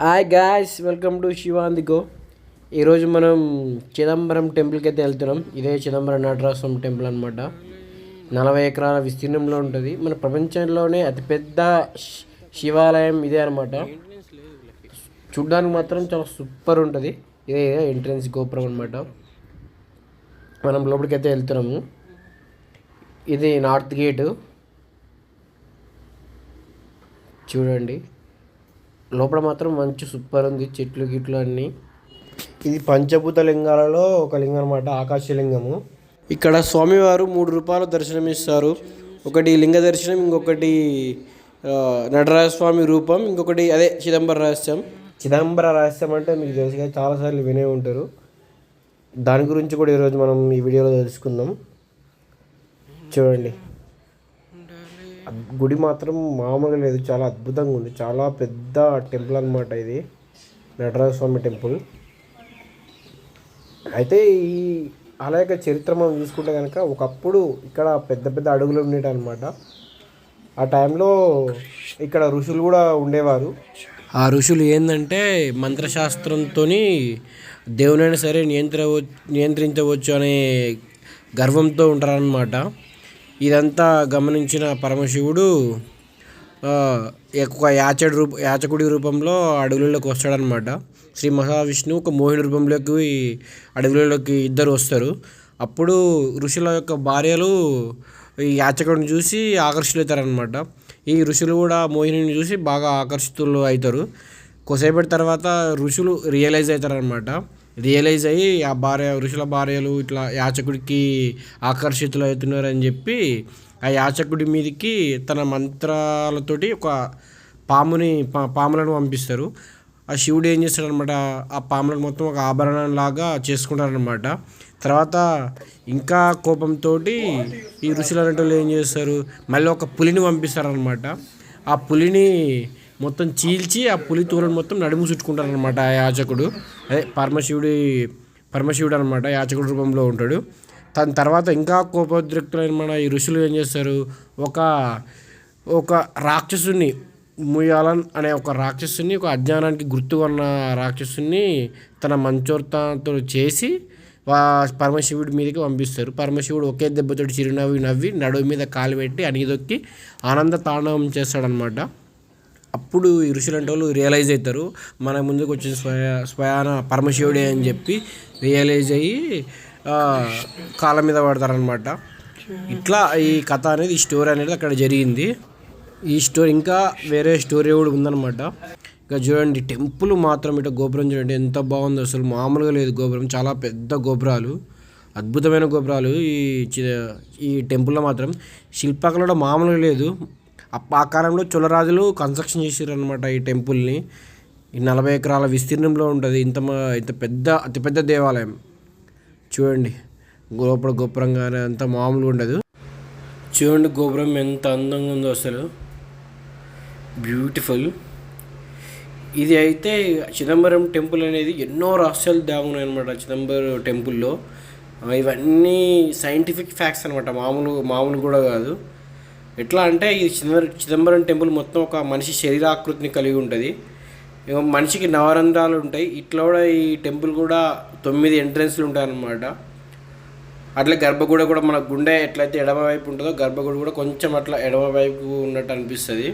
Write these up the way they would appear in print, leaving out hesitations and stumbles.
Hi guys, welcome to శివాందిగో. ఈరోజు మనం చిదంబరం టెంపుల్కి అయితే వెళ్తున్నాం. ఇదే చిదంబరం నటరాజస్వామి టెంపుల్ అనమాట. 40 ఎకరాల విస్తీర్ణంలో ఉంటుంది. మన ప్రపంచంలోనే అతిపెద్ద శివాలయం ఇదే అనమాట. చూడ్డానికి మాత్రం చాలా సూపర్ ఉంటుంది. ఇదే ఎంట్రన్స్ గోపురం అనమాట. మనం లోపలికి అయితే వెళ్తున్నాము. ఇది నార్త్ గేటు. చూడండి, లోపల మాత్రం మంచి సూపర్ ఉంది. చెట్లు గిట్లు అన్నీ. ఇది పంచభూత లింగాలలో ఒక లింగం అనమాట, ఆకాశలింగము. ఇక్కడ స్వామివారు 3 రూపాయలు దర్శనం ఇస్తారు. ఒకటి లింగ దర్శనం, ఇంకొకటి నటరాజస్వామి రూపం, ఇంకొకటి అదే చిదంబర రహస్యం. చిదంబర రహస్యం అంటే మీకు తెలుసుగా, చాలాసార్లు వినే ఉంటారు. దాని గురించి కూడా ఈరోజు మనం ఈ వీడియోలో తెలుసుకుందాం. చూడండి, గుడి మాత్రం మామూలుగా లేదు, చాలా అద్భుతంగా ఉంది. చాలా పెద్ద టెంపుల్ అనమాట ఇది, నటరాజస్వామి టెంపుల్. అయితే ఈ ఆలయ చరిత్ర మనం చూసుకుంటే కనుక, ఒకప్పుడు ఇక్కడ పెద్ద పెద్ద అడుగులు ఉండేవి అనమాట. ఆ టైంలో ఇక్కడ ఋషులు కూడా ఉండేవారు. ఆ ఋషులు ఏంటంటే మంత్రశాస్త్రంతో దేవునైనా సరే నియంత్రించవచ్చు అనే గర్వంతో ఉంటారనమాట. ఇదంతా గమనించిన పరమశివుడు ఒక యాచకుడి రూపంలో అడవులలోకి వస్తాడనమాట. శ్రీ మహావిష్ణువు ఒక మోహిని రూపంలోకి అడవులలోకి ఇద్దరు వస్తారు. అప్పుడు ఋషుల యొక్క భార్యలు ఈ యాచకుడిని చూసి ఆకర్షితులవుతారనమాట. ఈ ఋషులు కూడా మోహిని చూసి బాగా ఆకర్షితులు అవుతారు. కొద్దిసేపటి తర్వాత ఋషులు రియలైజ్ అవుతారనమాట. రియలైజ్ అయ్యి ఆ ఋషుల భార్యలు ఇట్లా యాచకుడికి ఆకర్షితులు అవుతున్నారని చెప్పి ఆ యాచకుడి మీదకి తన మంత్రాలతోటి ఒక పాములను పంపిస్తారు. ఆ శివుడు ఏం చేస్తాడనమాట, ఆ పాములను మొత్తం ఒక ఆభరణంలాగా చేసుకుంటారనమాట. తర్వాత ఇంకా కోపంతో ఈ ఋషులు అనేటోళ్ళు ఏం చేస్తారు, మళ్ళీ ఒక పులిని పంపిస్తారనమాట. ఆ పులిని మొత్తం చీల్చి ఆ పులి తోలను మొత్తం నడుము చుట్టుకుంటారనమాట ఆ యాచకుడు. అదే పరమశివుడు అనమాట, యాచకుడు రూపంలో ఉంటాడు. దాని తర్వాత ఇంకా కోపోద్రిక్తులైన మన ఈ ఋషులు ఏం చేస్తారు, ఒక రాక్షసుని ముయాలన్ అనే ఒక రాక్షసుని, ఒక అజ్ఞానానికి గుర్తుగా ఉన్న రాక్షసుని తన మంచోర్తంతో చేసి పరమశివుడి మీదకి పంపిస్తారు. పరమశివుడు ఒకే దెబ్బతోటి చిరునవ్వి నవ్వి నడుము మీద కాలు పెట్టి అణిగిదొక్కి ఆనంద తాండవం చేస్తాడనమాట. అప్పుడు ఈ ఋషులు అంటే వాళ్ళు రియలైజ్ అవుతారు, మన ముందుకు వచ్చిన స్వయాన పరమశివుడే అని చెప్పి రియలైజ్ అయ్యి కాళ్ళ మీద పడతారనమాట. ఇట్లా ఈ కథ అనేది, ఈ స్టోరీ అనేది అక్కడ జరిగింది. ఈ స్టోరీ ఇంకా వేరే స్టోరీ కూడా ఉందన్నమాట. ఇక చూడండి, టెంపుల్ మాత్రం ఇట్లా గోపురం చూడండి ఎంత బాగుందో, అసలు మామూలుగా లేదు గోపురం. చాలా పెద్ద గోపురాలు, అద్భుతమైన గోపురాలు. ఈ టెంపుల్లో మాత్రం శిల్పకళ కూడా మామూలుగా లేదు. ఆ కాలంలో చోళరాజులు కన్స్ట్రక్షన్ చేశారు అనమాట ఈ టెంపుల్ని. ఈ 40 ఎకరాల విస్తీర్ణంలో ఉంటుంది. ఇంత అతిపెద్ద దేవాలయం. చూడండి, లోపల గోపురంగానే అంత మామూలుగా ఉండదు. చూడండి గోపురం ఎంత అందంగా ఉందో, అసలు బ్యూటిఫుల్. ఇది అయితే చిదంబరం టెంపుల్ అనేది ఎన్నో రహస్యాలు దాగున్నాయి అనమాట చిదంబరం టెంపుల్లో. ఇవన్నీ సైంటిఫిక్ ఫ్యాక్ట్స్ అనమాట, మామూలు కూడా కాదు. ఎట్లా అంటే ఈ చిదంబరం టెంపుల్ మొత్తం ఒక మనిషి శరీరాకృతిని కలిగి ఉంటుంది. మనిషికి నవరంధ్రాలు ఉంటాయి. ఇట్లా కూడా ఈ టెంపుల్ కూడా 9 ఎంట్రన్స్లు ఉంటాయి అన్నమాట. అట్లా గర్భగుడి కూడా మన గుండె ఎట్లయితే ఎడమవైపు ఉంటుందో, గర్భగుడి కూడా కొంచెం అట్లా ఎడమవైపు ఉన్నట్టు అనిపిస్తుంది.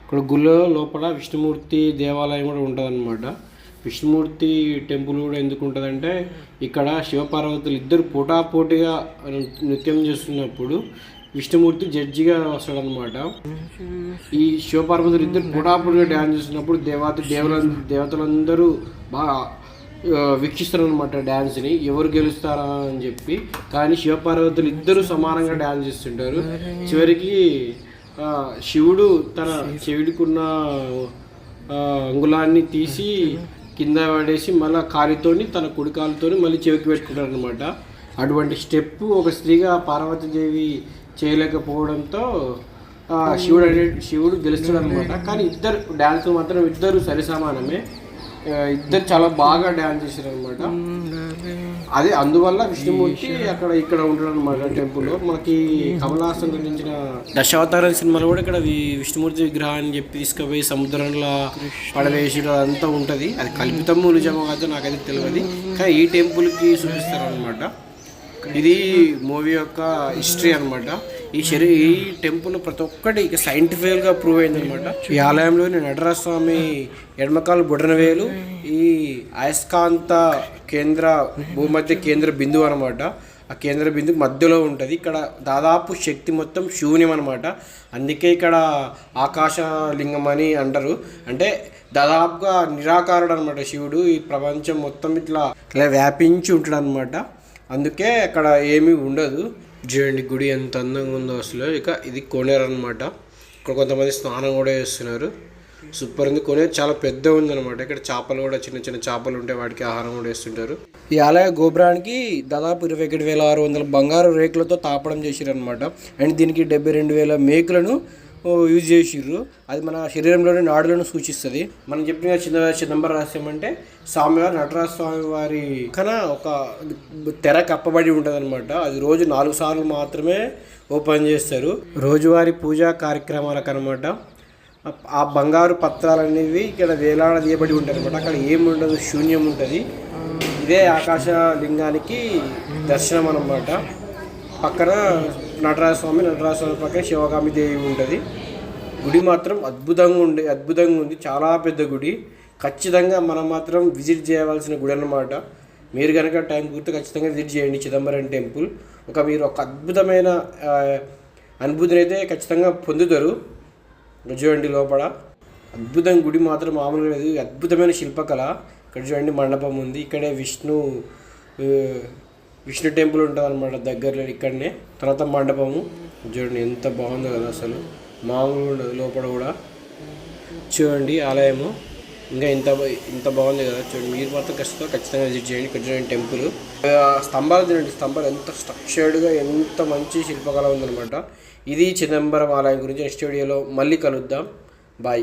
ఇక్కడ గుళ్ళ లోపల విష్ణుమూర్తి దేవాలయం కూడా ఉంటుంది అన్నమాట. విష్ణుమూర్తి టెంపుల్ కూడా ఎందుకు ఉంటుందంటే, ఇక్కడ శివపార్వతులు ఇద్దరు పోటాపోటీగా నృత్యం చేస్తున్నప్పుడు విష్ణుమూర్తి జడ్జిగా వస్తాడనమాట. ఈ శివపార్వతులు ఇద్దరు పోటాపోటీగా డ్యాన్స్ చేస్తున్నప్పుడు దేవతలందరూ బాగా వీక్షిస్తారు అనమాట డ్యాన్స్ని, ఎవరు గెలుస్తారా అని చెప్పి. కానీ శివపార్వతులు ఇద్దరు సమానంగా డ్యాన్స్ చేస్తుంటారు. చివరికి శివుడు తన చెవిడికున్న అంగుళాన్ని తీసి కింద పడేసి మళ్ళీ కాలితోని తన కుడి కాలుతోని మళ్ళీ చెవికి పెట్టుకుంటారు అనమాట. అటువంటి స్టెప్ ఒక స్త్రీగా పార్వతీదేవి చేయలేకపోవడంతో శివుడు గెలుస్తాడు అనమాట. కానీ ఇద్దరు డ్యాన్స్ మాత్రం ఇద్దరు సరి సమానమే. ఇద్దరు చాలా బాగా డ్యాన్స్ చేశారు అనమాట. అదే అందువల్ల విష్ణుమూర్తి అక్కడ ఇక్కడ ఉంటాడు అనమాట టెంపుల్లో. మనకి కమలాసన్ గురించిన దశావతారం సినిమాలో కూడా ఇక్కడ విష్ణుమూర్తి విగ్రహాన్ని చెప్పి తీసుకుపోయి సముద్రంలో పడవేసి అదంతా ఉంటుంది. అది కల్పితము నిజమో కాదో నాకైతే తెలియదు, కానీ ఈ టెంపుల్కి చూపిస్తారు అనమాట. ఇది మూవీ యొక్క హిస్టరీ అనమాట. ఈ టెంపుల్ ప్రతి ఒక్కటి ఇక సైంటిఫిక్గా ప్రూవ్ అయింది అనమాట. ఈ ఆలయంలోని నటరాజ స్వామి ఎడమకాలు బొడనవేలు ఈ అయస్కాంత కేంద్ర భూమధ్య కేంద్ర బిందువు అనమాట. ఆ కేంద్ర బిందువు మధ్యలో ఉంటుంది. ఇక్కడ దాదాపు శక్తి మొత్తం శూన్యం అనమాట. అందుకే ఇక్కడ ఆకాశలింగం అని అంటారు. అంటే దాదాపుగా నిరాకారుడు అనమాట శివుడు. ఈ ప్రపంచం మొత్తం ఇట్లా వ్యాపించి ఉంటాడు అనమాట. అందుకే అక్కడ ఏమీ ఉండదు. చూడండి గుడి ఎంత అందంగా ఉందో అసలు. ఇక ఇది కోనేరు అనమాట. ఇక్కడ కొంతమంది స్నానం కూడా చేస్తున్నారు. సూపర్ ఉంది. కోనేరు చాలా పెద్ద ఉంది అనమాట. ఇక్కడ చేపలు కూడా చిన్న చిన్న చేపలు ఉంటాయి, వాటికి ఆహారం కూడా వేస్తుంటారు. ఈ ఆలయ గోపురానికి దాదాపు 21,600 బంగారు రేకులతో తాపడం చేసిరు అనమాట. అండ్ దీనికి 72,000 మేకులను యూజ్ చేసిర్రు. అది మన శరీరంలోని నాడులను సూచిస్తుంది. మనం చెప్పిన చిదంబర రహస్యం అంటే స్వామివారి నటరాజ స్వామి వారి కన ఒక తెర కప్పబడి ఉంటుంది అనమాట. అది రోజు 4 సార్లు మాత్రమే ఓపెన్ చేస్తారు. రోజువారీ పూజా కార్యక్రమాలకు అనమాట. ఆ బంగారు పత్రాలు అనేవి ఇక్కడ వేలాడదీయబడి ఉంటాయి అనమాట. అక్కడ ఏమి ఉండదు, శూన్యం ఉంటుంది. ఇదే ఆకాశ లింగానికి దర్శనం అనమాట. పక్కన నటరాజ స్వామి పక్కన శివగామి దేవి ఉంటుంది. గుడి మాత్రం అద్భుతంగా ఉంది. చాలా పెద్ద గుడి. ఖచ్చితంగా మనం మాత్రం విజిట్ చేయవలసిన గుడి అన్నమాట. మీరు కనుక టైం గుర్తు ఖచ్చితంగా విజిట్ చేయండి చిదంబరం టెంపుల్. మీరు ఒక అద్భుతమైన అనుభూతిని అయితే ఖచ్చితంగా పొందుతారు. చూడండి లోపల అద్భుతం. గుడి మాత్రం మామూలుగా లేదు, అద్భుతమైన శిల్పకళ. ఇక్కడ చూడండి మండపం ఉంది. ఇక్కడే విష్ణు టెంపుల్ ఉంటుంది అనమాట దగ్గరలో ఇక్కడనే. తర్వాత మండపము చూడండి ఎంత బాగుందో కదా అసలు, మామూలుగా ఉండదు. లోపల కూడా చూడండి ఆలయము ఇంకా ఇంత బాగుంది కదా. చూడండి మీరు మాత్రం ఖచ్చితంగా విజిట్ చేయండి. ఇక్కడ చూడండి టెంపుల్ స్తంభాలు చూడండి. స్తంభాలు ఎంత స్ట్రక్చర్డ్గా ఎంత మంచి శిల్పకళ ఉందనమాట. ఇది చిదంబరం ఆలయం గురించి నెక్స్ట్ వీడియోలో మళ్ళీ కలుద్దాం. బాయ్.